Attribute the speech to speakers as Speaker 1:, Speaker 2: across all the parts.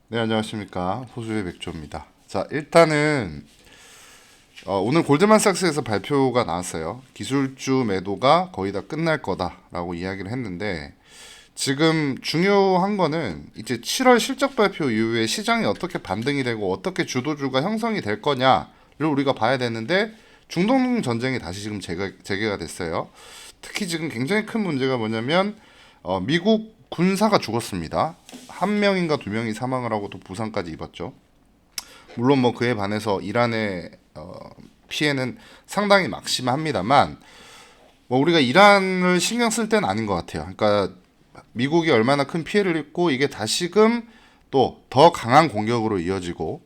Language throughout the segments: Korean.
Speaker 1: 네, 안녕하십니까. 호주의 맥주입니다. 자, 일단은 오늘 골드만삭스에서 발표가 나왔어요. 기술주 매도가 거의 다 끝날 거다라고 이야기를 했는데 지금 중요한 거는 이제 7월 실적 발표 이후에 시장이 어떻게 반등이 되고 어떻게 주도주가 형성이 될 거냐를 우리가 봐야 되는데 중동 전쟁이 다시 지금 재개가 됐어요. 특히 지금 굉장히 큰 문제가 뭐냐면 미국 군사가 죽었습니다. 한 명인가 두 명이 사망을 하고 또 부상까지 입었죠. 물론 뭐 그에 반해서 이란의 피해는 상당히 막심합니다만 뭐 우리가 이란을 신경 쓸 때는 아닌 것 같아요. 그러니까 미국이 얼마나 큰 피해를 입고 이게 다시금 또 더 강한 공격으로 이어지고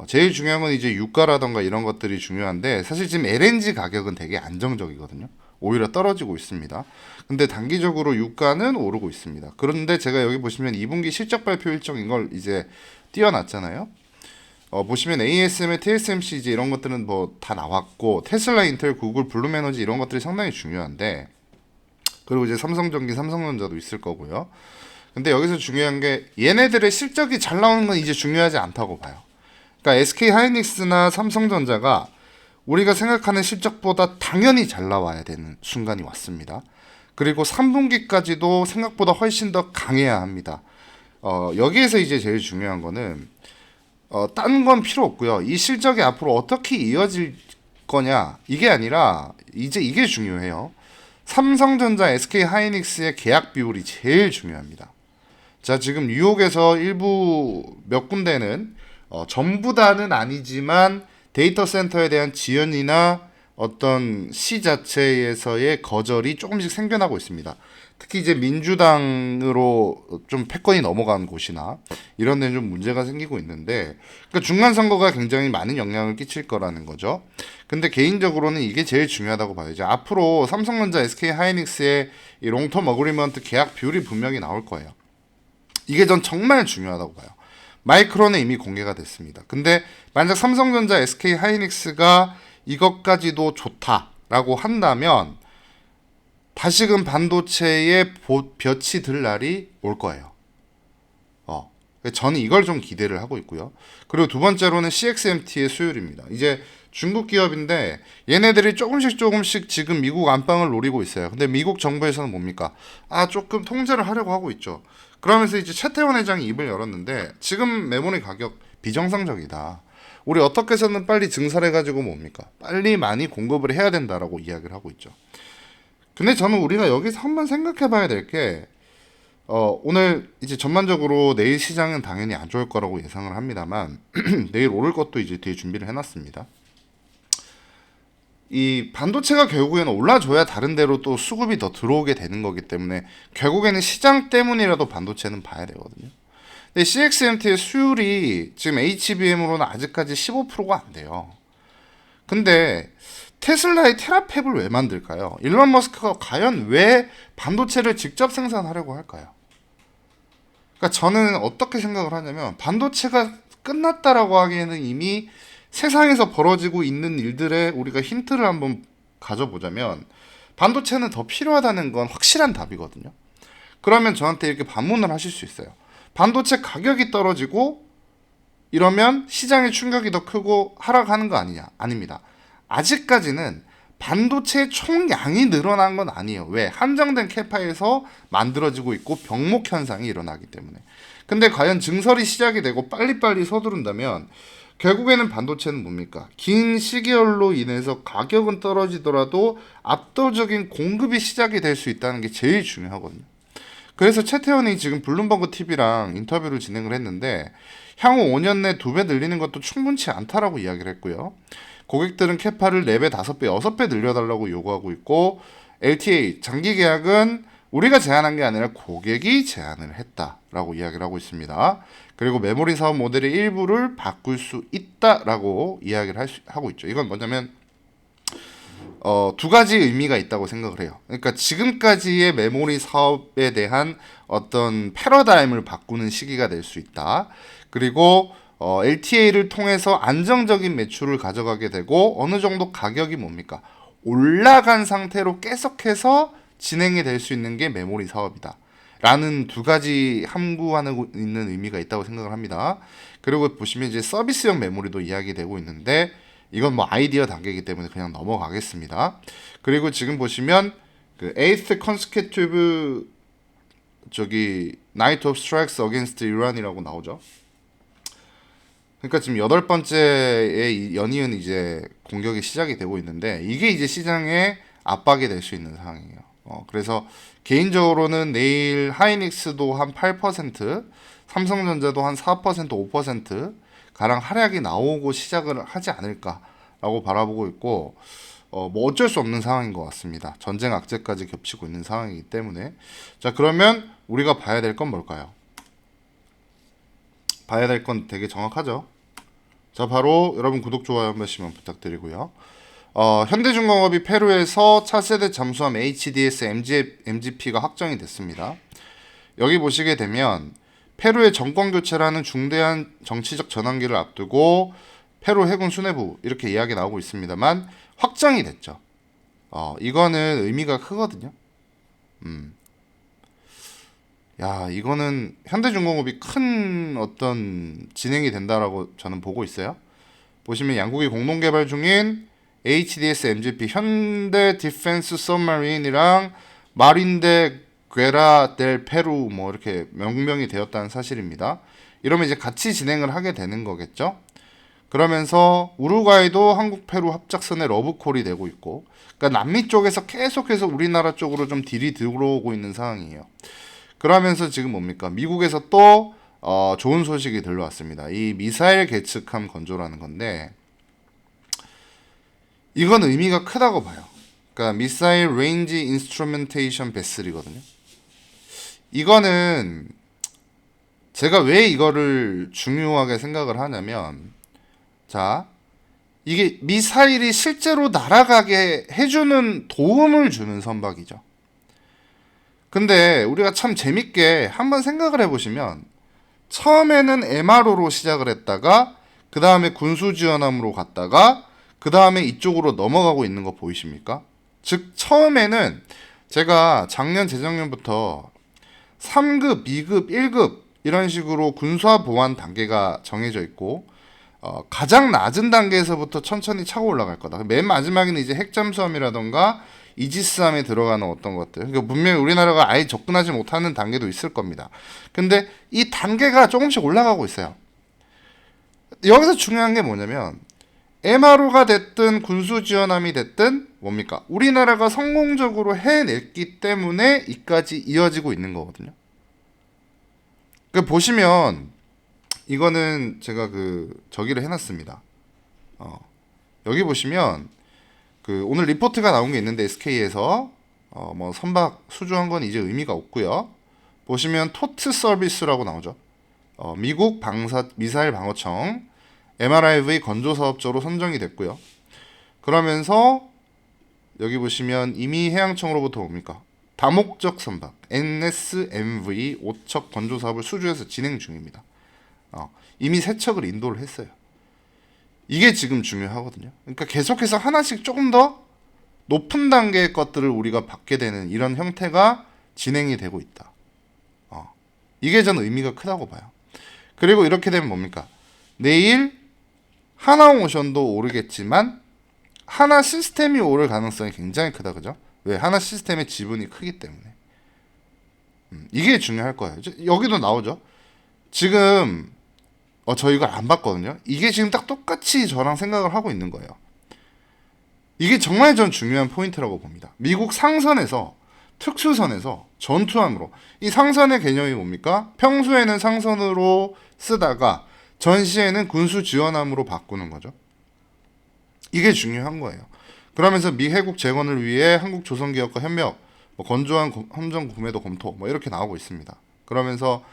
Speaker 1: 제일 중요한 건 이제 유가라던가 이런 것들이 중요한데 사실 지금 LNG 가격은 되게 안정적이거든요. 오히려 떨어지고 있습니다. 근데 단기적으로 유가는 오르고 있습니다. 그런데 제가 여기 보시면 2분기 실적 발표 일정인 걸 이제 띄워놨잖아요. 보시면 ASM의 TSMC 이제 이런 것들은 뭐 다 나왔고 테슬라, 인텔, 구글, 블룸에너지 이런 것들이 상당히 중요한데 그리고 이제 삼성전기, 삼성전자도 있을 거고요. 근데 여기서 중요한 게 얘네들의 실적이 잘 나오는 건 이제 중요하지 않다고 봐요. 그러니까 SK 하이닉스나 삼성전자가 우리가 생각하는 실적보다 당연히 잘 나와야 되는 순간이 왔습니다. 그리고 3분기까지도 생각보다 훨씬 더 강해야 합니다. 여기에서 이제 제일 중요한 거는 딴 건 필요 없고요. 이 실적이 앞으로 어떻게 이어질 거냐 이게 아니라 이제 이게 중요해요. 삼성전자, SK 하이닉스의 계약 비율이 제일 중요합니다. 자, 지금 뉴욕에서 일부 몇 군데는 전부 다는 아니지만 데이터 센터에 대한 지연이나 어떤 시 자체에서의 거절이 조금씩 생겨나고 있습니다. 특히 이제 민주당으로 좀 패권이 넘어간 곳이나 이런 데는 좀 문제가 생기고 있는데 그러니까 중간 선거가 굉장히 많은 영향을 끼칠 거라는 거죠. 근데 개인적으로는 이게 제일 중요하다고 봐요. 이제 앞으로 삼성전자, SK 하이닉스의 이 롱텀 어그리먼트 계약 비율이 분명히 나올 거예요. 이게 전 정말 중요하다고 봐요. 마이크론은 이미 공개가 됐습니다. 근데 만약 삼성전자, SK 하이닉스가 이것까지도 좋다라고 한다면 다시금 반도체의 볕이 들 날이 올 거예요. 저는 이걸 좀 기대를 하고 있고요. 그리고 두 번째로는 CXMT의 수율입니다. 이제 중국 기업인데 얘네들이 조금씩 지금 미국 안방을 노리고 있어요. 근데 미국 정부에서는 뭡니까? 조금 통제를 하려고 하고 있죠. 그러면서 이제 최태원 회장이 입을 열었는데 지금 메모리 가격 비정상적이다. 우리 어떻게 해서는 빨리 증설해가지고 뭡니까? 빨리 많이 공급을 해야 된다라고 이야기를 하고 있죠. 근데 저는 우리가 여기서 한번 생각해 봐야 될 게, 오늘 이제 전반적으로 내일 시장은 당연히 안 좋을 거라고 예상을 합니다만, 내일 오를 것도 이제 뒤에 준비를 해놨습니다. 이 반도체가 결국에는 올라줘야 다른 데로 또 수급이 더 들어오게 되는 거기 때문에 결국에는 시장 때문이라도 반도체는 봐야 되거든요. 근데 CXMT의 수율이 지금 HBM으로는 아직까지 15%가 안 돼요. 근데 테슬라의 테라팹을 왜 만들까요? 일론 머스크가 과연 왜 반도체를 직접 생산하려고 할까요? 그러니까 저는 어떻게 생각을 하냐면 반도체가 끝났다라고 하기에는 이미 세상에서 벌어지고 있는 일들에 우리가 힌트를 한번 가져보자면 반도체는 더 필요하다는 건 확실한 답이거든요. 그러면 저한테 이렇게 반문을 하실 수 있어요. 반도체 가격이 떨어지고 이러면 시장의 충격이 더 크고 하락하는 거 아니냐? 아닙니다. 아직까지는 반도체 총량이 늘어난 건 아니에요. 왜? 한정된 캐파에서 만들어지고 있고 병목 현상이 일어나기 때문에. 근데 과연 증설이 시작이 되고 빨리빨리 서두른다면 결국에는 반도체는 뭡니까? 긴 시기열로 인해서 가격은 떨어지더라도 압도적인 공급이 시작이 될 수 있다는 게 제일 중요하거든요. 그래서 최태원이 지금 블룸버그 TV랑 인터뷰를 진행을 했는데 향후 5년 내 2배 늘리는 것도 충분치 않다라고 이야기를 했고요. 고객들은 캐파를 4배, 5배, 6배 늘려달라고 요구하고 있고 LTA 장기 계약은 우리가 제안한 게 아니라 고객이 제안을 했다라고 이야기를 하고 있습니다. 그리고 메모리 사업 모델의 일부를 바꿀 수 있다라고 이야기를 하고 있죠. 이건 뭐냐면 두 가지 의미가 있다고 생각을 해요. 그러니까 지금까지의 메모리 사업에 대한 어떤 패러다임을 바꾸는 시기가 될 수 있다. 그리고 LTA를 통해서 안정적인 매출을 가져가게 되고 어느 정도 가격이 뭡니까? 올라간 상태로 계속해서 진행이 될 수 있는 게 메모리 사업이다. 라는 두 가지 함구하고 있는 의미가 있다고 생각을 합니다. 그리고 보시면 이제 서비스형 메모리도 이야기되고 있는데 이건 뭐 아이디어 단계이기 때문에 그냥 넘어가겠습니다. 그리고 지금 보시면 그 8th consecutive 저기 Night of Strikes Against Iran이라고 나오죠. 그러니까 지금 여덟 번째의 연이은 이제 공격이 시작이 되고 있는데 이게 이제 시장에 압박이 될 수 있는 상황이에요. 그래서 개인적으로는 내일 하이닉스도 한 8%, 삼성전자도 한 4%, 5% 가량 하락이 나오고 시작을 하지 않을까라고 바라보고 있고 뭐 어쩔 수 없는 상황인 것 같습니다. 전쟁 악재까지 겹치고 있는 상황이기 때문에 자 그러면 우리가 봐야 될 건 뭘까요? 봐야 될 건 되게 정확하죠. 자 바로 여러분 구독 좋아요 한 번씩만 부탁드리고요. 현대중공업이 페루에서 차세대 잠수함 HDS MGP가 확정이 됐습니다. 여기 보시게 되면 페루의 정권 교체라는 중대한 정치적 전환기를 앞두고 페루 해군 수뇌부 이렇게 이야기 나오고 있습니다만 확정이 됐죠. 이거는 의미가 크거든요. 야, 이거는 현대중공업이 큰 어떤 진행이 된다라고 저는 보고 있어요. 보시면 양국이 공동 개발 중인 HDS MGP 현대 디펜스 서브마린이랑 마린데 괴라 델 페루 뭐 이렇게 명명이 되었다는 사실입니다. 이러면 이제 같이 진행을 하게 되는 거겠죠. 그러면서 우루과이도 한국 페루 합작선에 러브콜이 되고 있고 그러니까 남미 쪽에서 계속해서 우리나라 쪽으로 좀 딜이 들어오고 있는 상황이에요. 그러면서 지금 뭡니까? 미국에서 또 좋은 소식이 들려왔습니다. 이 미사일 계측함 건조라는 건데 이건 의미가 크다고 봐요. 그러니까 미사일 레인지 인스트루멘테이션 베슬이거든요. 이거는 제가 왜 이거를 중요하게 생각을 하냐면 자 이게 미사일이 실제로 날아가게 해주는 도움을 주는 선박이죠. 근데 우리가 참 재밌게 한번 생각을 해보시면 처음에는 MRO로 시작을 했다가 그 다음에 군수지원함으로 갔다가 그 다음에 이쪽으로 넘어가고 있는 거 보이십니까? 즉 처음에는 제가 작년 재작년부터 3급, 2급, 1급 이런 식으로 군사 보안 단계가 정해져 있고 가장 낮은 단계에서부터 천천히 차고 올라갈 거다. 맨 마지막에는 이제 핵잠수함이라던가 이지스함에 들어가는 어떤 것들. 그러니까 분명히 우리나라가 아예 접근하지 못하는 단계도 있을 겁니다. 근데 이 단계가 조금씩 올라가고 있어요. 여기서 중요한 게 뭐냐면 MRO가 됐든 군수지원함이 됐든 뭡니까? 우리나라가 성공적으로 해냈기 때문에 이까지 이어지고 있는 거거든요. 그 보시면 이거는 제가 저기를 해놨습니다. 여기 보시면 오늘 리포트가 나온 게 있는데 SK에서 뭐 선박 수주한 건 이제 의미가 없고요. 보시면 토트 서비스라고 나오죠. 미국 미사일 방어청 MRIV 건조 사업자로 선정이 됐고요. 그러면서 여기 보시면 이미 해양청으로부터 뭡니까? 다목적 선박 NSMV 5척 건조 사업을 수주해서 진행 중입니다. 이미 3척을 인도를 했어요. 이게 지금 중요하거든요. 그러니까 계속해서 하나씩 조금 더 높은 단계의 것들을 우리가 받게 되는 이런 형태가 진행이 되고 있다. 이게 저는 의미가 크다고 봐요. 그리고 이렇게 되면 뭡니까? 내일 하나오션도 오르겠지만 하나 시스템이 오를 가능성이 굉장히 크다, 그죠? 왜? 하나 시스템의 지분이 크기 때문에. 이게 중요할 거예요. 여기도 나오죠. 지금 저 이걸 안 봤거든요. 이게 지금 딱 똑같이 저랑 생각을 하고 있는 거예요. 이게 정말 전 중요한 포인트라고 봅니다. 미국 상선에서 특수선에서 전투함으로 이 상선의 개념이 뭡니까? 평소에는 상선으로 쓰다가 전시에는 군수 지원함으로 바꾸는 거죠. 이게 중요한 거예요. 그러면서 미 해국 재건을 위해 한국 조선기업과 협력, 뭐 건조한 함정 구매도 검토, 뭐 이렇게 나오고 있습니다. 그러면서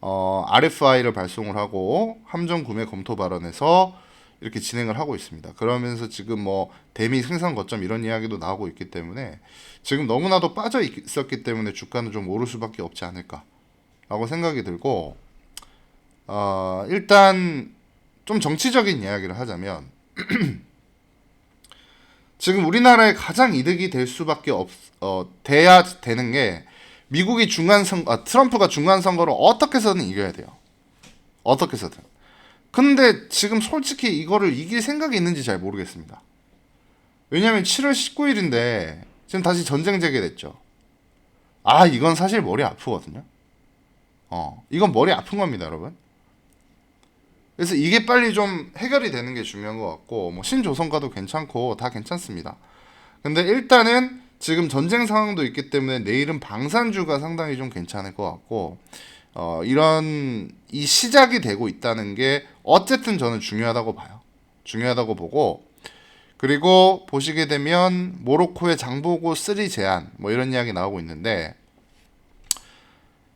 Speaker 1: RFI를 발송을 하고 함정 구매 검토 발언에서 이렇게 진행을 하고 있습니다. 그러면서 지금 뭐 대미 생산 거점 이런 이야기도 나오고 있기 때문에 지금 너무나도 빠져 있었기 때문에 주가는 좀 오를 수밖에 없지 않을까라고 생각이 들고 일단 좀 정치적인 이야기를 하자면 지금 우리나라에 가장 이득이 될 수밖에 돼야 되는 게 미국이 트럼프가 중간 선거를 어떻게 해서든 이겨야 돼요. 어떻게 해서든. 근데 지금 솔직히 이거를 이길 생각이 있는지 잘 모르겠습니다. 왜냐면 7월 19일인데 지금 다시 전쟁 재개됐죠. 아, 이건 사실 머리 아프거든요. 이건 머리 아픈 겁니다, 여러분. 그래서 이게 빨리 좀 해결이 되는 게 중요한 것 같고, 뭐 신조선과도 괜찮고 다 괜찮습니다. 근데 일단은 지금 전쟁 상황도 있기 때문에 내일은 방산주가 상당히 좀 괜찮을 것 같고, 이런 이 시작이 되고 있다는 게 어쨌든 저는 중요하다고 봐요. 중요하다고 보고, 그리고 보시게 되면 모로코의 장보고 3 제한 뭐 이런 이야기 나오고 있는데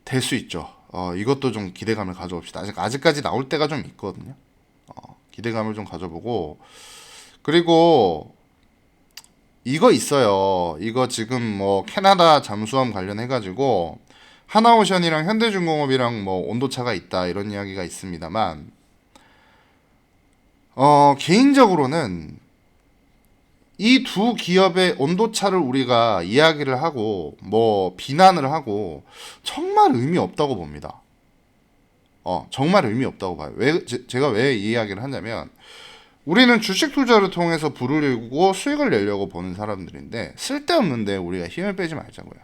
Speaker 1: 될 수 있죠. 이것도 좀 기대감을 가져봅시다. 아직까지 나올 때가 좀 있거든요. 기대감을 좀 가져보고, 그리고 이거 있어요. 이거 지금 뭐 캐나다 잠수함 관련해가지고 하나오션이랑 현대중공업이랑 뭐 온도차가 있다 이런 이야기가 있습니다만, 개인적으로는 이 두 기업의 온도차를 우리가 이야기를 하고 뭐 비난을 하고 정말 의미 없다고 봅니다. 정말 의미 없다고 봐요. 제가 왜 이 이야기를 하냐면, 우리는 주식 투자를 통해서 부를 일구고 수익을 내려고 보는 사람들인데 쓸데없는데 우리가 힘을 빼지 말자고요.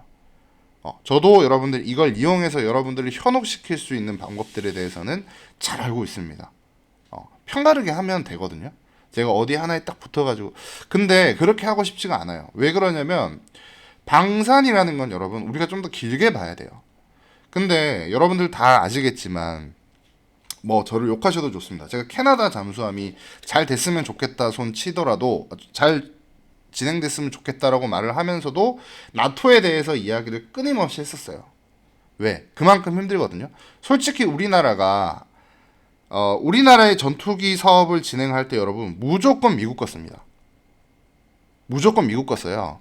Speaker 1: 저도 여러분들 이걸 이용해서 여러분들을 현혹시킬 수 있는 방법들에 대해서는 잘 알고 있습니다. 편가르게 하면 되거든요. 제가 어디 하나에 딱 붙어가지고. 근데 그렇게 하고 싶지가 않아요. 왜 그러냐면 방산이라는 건 여러분 우리가 좀 더 길게 봐야 돼요. 근데 여러분들 다 아시겠지만 뭐 저를 욕하셔도 좋습니다. 제가 캐나다 잠수함이 잘 됐으면 좋겠다 손 치더라도, 잘 진행됐으면 좋겠다라고 말을 하면서도 나토에 대해서 이야기를 끊임없이 했었어요. 왜? 그만큼 힘들거든요. 솔직히 우리나라의 전투기 사업을 진행할 때 여러분 무조건 미국 거 씁니다. 무조건 미국 거 써요.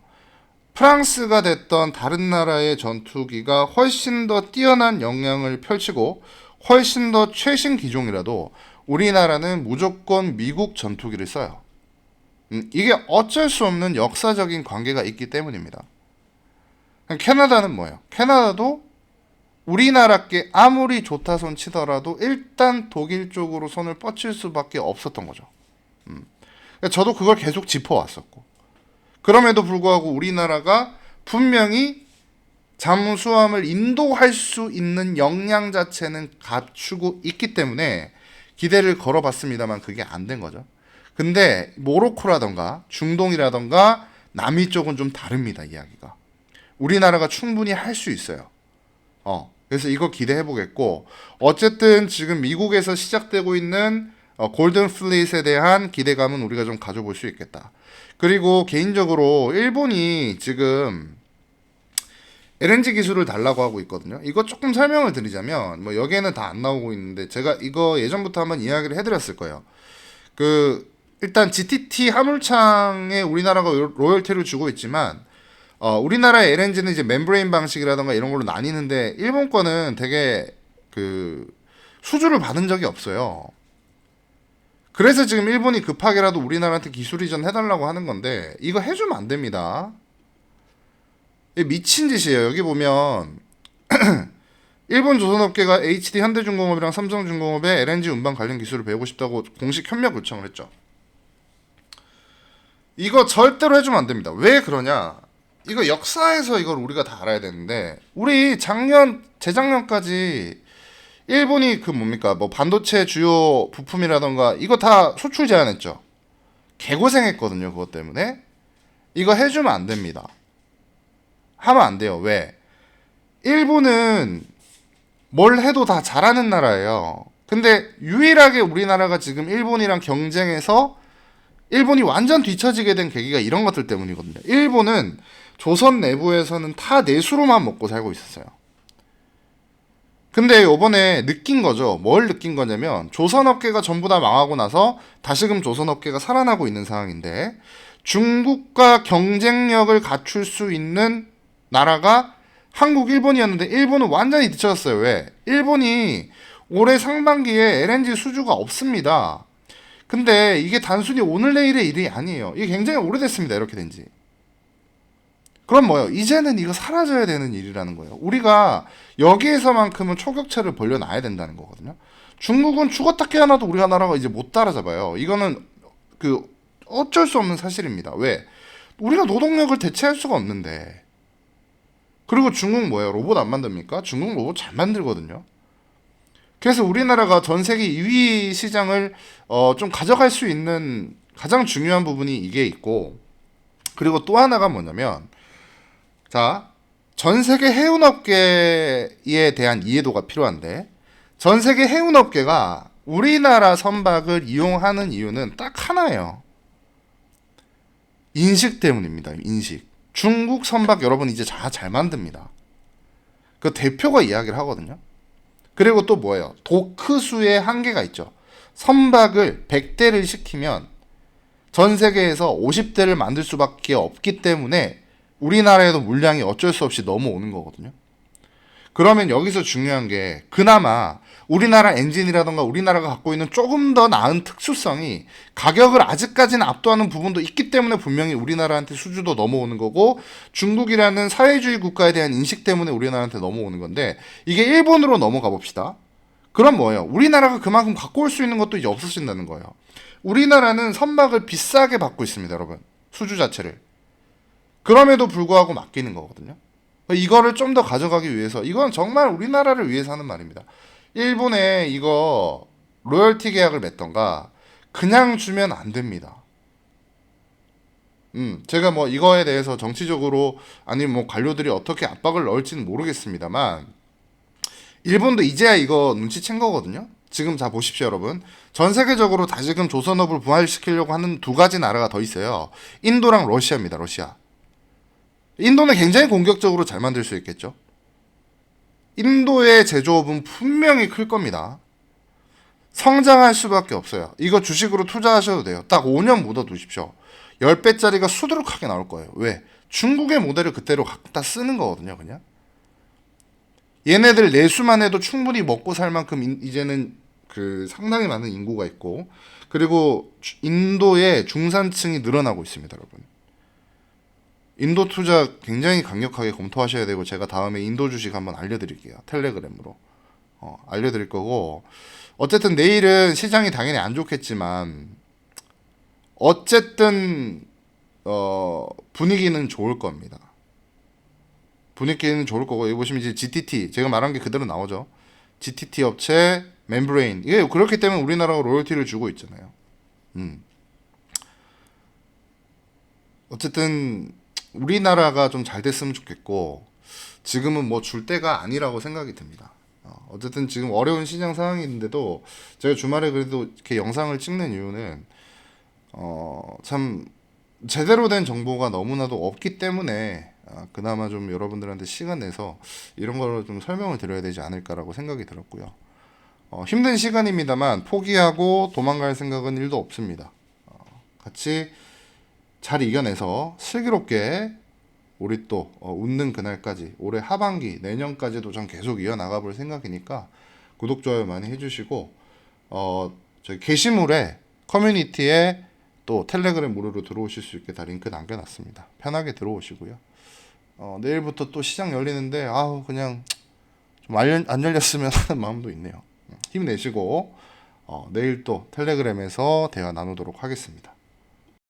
Speaker 1: 프랑스가 됐던 다른 나라의 전투기가 훨씬 더 뛰어난 역량을 펼치고 훨씬 더 최신 기종이라도 우리나라는 무조건 미국 전투기를 써요. 이게 어쩔 수 없는 역사적인 관계가 있기 때문입니다. 캐나다는 뭐예요? 캐나다도 우리나라께 아무리 좋다 손 치더라도 일단 독일 쪽으로 손을 뻗칠 수밖에 없었던 거죠. 저도 그걸 계속 짚어왔었고, 그럼에도 불구하고 우리나라가 분명히 잠수함을 인도할 수 있는 역량 자체는 갖추고 있기 때문에 기대를 걸어봤습니다만 그게 안 된 거죠. 근데 모로코라던가 중동이라던가 남미 쪽은 좀 다릅니다, 이야기가. 우리나라가 충분히 할 수 있어요. 그래서 이거 기대해 보겠고, 어쨌든 지금 미국에서 시작되고 있는 골든 플릿에 대한 기대감은 우리가 좀 가져볼 수 있겠다. 그리고 개인적으로 일본이 지금 LNG 기술을 달라고 하고 있거든요. 이거 조금 설명을 드리자면, 뭐 여기에는 다 안 나오고 있는데 제가 이거 예전부터 한번 이야기를 해드렸을 거예요. 일단 GTT 화물창에 우리나라가 로열티를 주고 있지만, 우리나라의 LNG는 이제 멤브레인 방식이라던가 이런 걸로 나뉘는데 일본 거는 되게 수주를 받은 적이 없어요. 그래서 지금 일본이 급하게라도 우리나라한테 기술 이전 해달라고 하는 건데 이거 해주면 안 됩니다. 미친 짓이에요. 여기 보면 일본 조선업계가 HD 현대중공업이랑 삼성중공업의 LNG 운반 관련 기술을 배우고 싶다고 공식 협력 요청을 했죠. 이거 절대로 해주면 안 됩니다. 왜 그러냐? 이거 역사에서 이걸 우리가 다 알아야 되는데, 우리 재작년까지 일본이 뭐 반도체 주요 부품이라던가 이거 다 수출 제한했죠. 개고생했거든요, 그것 때문에. 이거 해주면 안 됩니다. 하면 안 돼요. 왜? 일본은 뭘 해도 다 잘하는 나라예요. 근데 유일하게 우리나라가 지금 일본이랑 경쟁해서 일본이 완전 뒤처지게 된 계기가 이런 것들 때문이거든요. 일본은 조선 내부에서는 타 내수로만 먹고 살고 있었어요. 근데 요번에 느낀 거죠. 뭘 느낀 거냐면, 조선업계가 전부 다 망하고 나서 다시금 조선업계가 살아나고 있는 상황인데, 중국과 경쟁력을 갖출 수 있는 나라가 한국, 일본이었는데 일본은 완전히 뒤처졌어요. 왜? 일본이 올해 상반기에 LNG 수주가 없습니다. 근데 이게 단순히 오늘 내일의 일이 아니에요. 이게 굉장히 오래됐습니다. 이렇게 된지. 그럼 뭐예요? 이제는 이거 사라져야 되는 일이라는 거예요. 우리가 여기에서만큼은 초격차를 벌려놔야 된다는 거거든요. 중국은 죽었다 깨어나도 우리가 나라가 이제 못 따라잡아요. 이거는 그 어쩔 수 없는 사실입니다. 왜? 우리가 노동력을 대체할 수가 없는데. 그리고 중국 뭐예요? 로봇 안 만듭니까? 중국 로봇 잘 만들거든요. 그래서 우리나라가 전 세계 2위 시장을 좀 가져갈 수 있는 가장 중요한 부분이 이게 있고, 그리고 또 하나가 뭐냐면, 자, 전 세계 해운업계에 대한 이해도가 필요한데, 전 세계 해운업계가 우리나라 선박을 이용하는 이유는 딱 하나예요. 인식 때문입니다. 인식. 중국 선박 여러분 이제 잘 만듭니다. 그 대표가 이야기를 하거든요. 그리고 또 뭐예요? 도크수의 한계가 있죠. 선박을 100대를 시키면 전 세계에서 50대를 만들 수밖에 없기 때문에 우리나라에도 물량이 어쩔 수 없이 넘어오는 거거든요. 그러면 여기서 중요한 게 그나마 우리나라 엔진이라던가 우리나라가 갖고 있는 조금 더 나은 특수성이 가격을 아직까지는 압도하는 부분도 있기 때문에 분명히 우리나라한테 수주도 넘어오는 거고, 중국이라는 사회주의 국가에 대한 인식 때문에 우리나라한테 넘어오는 건데, 이게 일본으로 넘어가 봅시다. 그럼 뭐예요? 우리나라가 그만큼 갖고 올 수 있는 것도 이제 없어진다는 거예요. 우리나라는 선박을 비싸게 받고 있습니다, 여러분. 수주 자체를. 그럼에도 불구하고 맡기는 거거든요. 이거를 좀 더 가져가기 위해서, 이건 정말 우리나라를 위해서 하는 말입니다. 일본에 이거 로열티 계약을 맺던가 그냥 주면 안 됩니다. 제가 뭐 이거에 대해서 정치적으로 아니면 뭐 관료들이 어떻게 압박을 넣을지는 모르겠습니다만, 일본도 이제야 이거 눈치챈 거거든요. 지금 자 보십시오, 여러분. 전 세계적으로 다시금 조선업을 부활시키려고 하는 두 가지 나라가 더 있어요. 인도랑 러시아입니다. 러시아. 인도는 굉장히 공격적으로 잘 만들 수 있겠죠. 인도의 제조업은 분명히 클 겁니다. 성장할 수밖에 없어요. 이거 주식으로 투자하셔도 돼요. 딱 5년 묻어두십시오. 10배짜리가 수두룩하게 나올 거예요. 왜? 중국의 모델을 그대로 갖다 쓰는 거거든요, 그냥. 얘네들 내수만 해도 충분히 먹고 살 만큼 이제는 그 상당히 많은 인구가 있고, 그리고 인도의 중산층이 늘어나고 있습니다, 여러분. 인도 투자 굉장히 강력하게 검토하셔야 되고, 제가 다음에 인도 주식 한번 알려드릴게요. 텔레그램으로 알려드릴 거고, 어쨌든 내일은 시장이 당연히 안 좋겠지만 어쨌든 분위기는 좋을 겁니다. 분위기는 좋을 거고, 여기 보시면 이제 GTT, 제가 말한 게 그대로 나오죠. GTT 업체 멤브레인, 이게 그렇기 때문에 우리나라가 로열티를 주고 있잖아요. 어쨌든 우리나라가 좀 잘 됐으면 좋겠고, 지금은 뭐 줄 때가 아니라고 생각이 듭니다. 어쨌든 지금 어려운 시장 상황인데도 제가 주말에 그래도 이렇게 영상을 찍는 이유는 참 제대로 된 정보가 너무나도 없기 때문에 그나마 좀 여러분들한테 시간 내서 이런 거를 좀 설명을 드려야 되지 않을까라고 생각이 들었고요. 힘든 시간입니다만 포기하고 도망갈 생각은 1도 없습니다. 같이 잘 이겨내서 슬기롭게 우리 또 웃는 그날까지, 올해 하반기 내년까지도 전 계속 이어나가 볼 생각이니까 구독 좋아요 많이 해주시고, 저희 게시물에 커뮤니티에 또 텔레그램 무료로 들어오실 수 있게 다 링크 남겨놨습니다. 편하게 들어오시고요. 내일부터 또 시장 열리는데 그냥 좀 안 열렸으면 하는 마음도 있네요. 힘내시고 내일 또 텔레그램에서 대화 나누도록 하겠습니다.